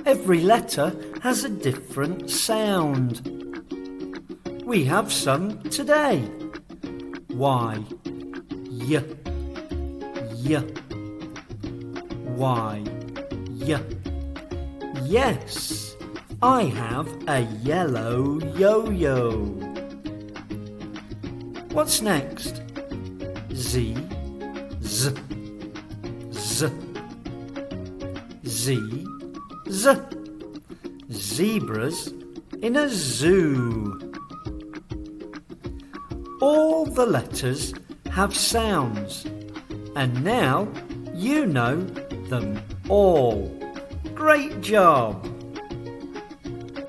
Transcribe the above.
Every letter has a different sound. We have some today. Y, y, y, y, y. Yes, I have a yellow yo-yo. What's next? Z, z, z, z, z. Zebras in a zoo. All the letters have sounds, and now you know them all. Great job!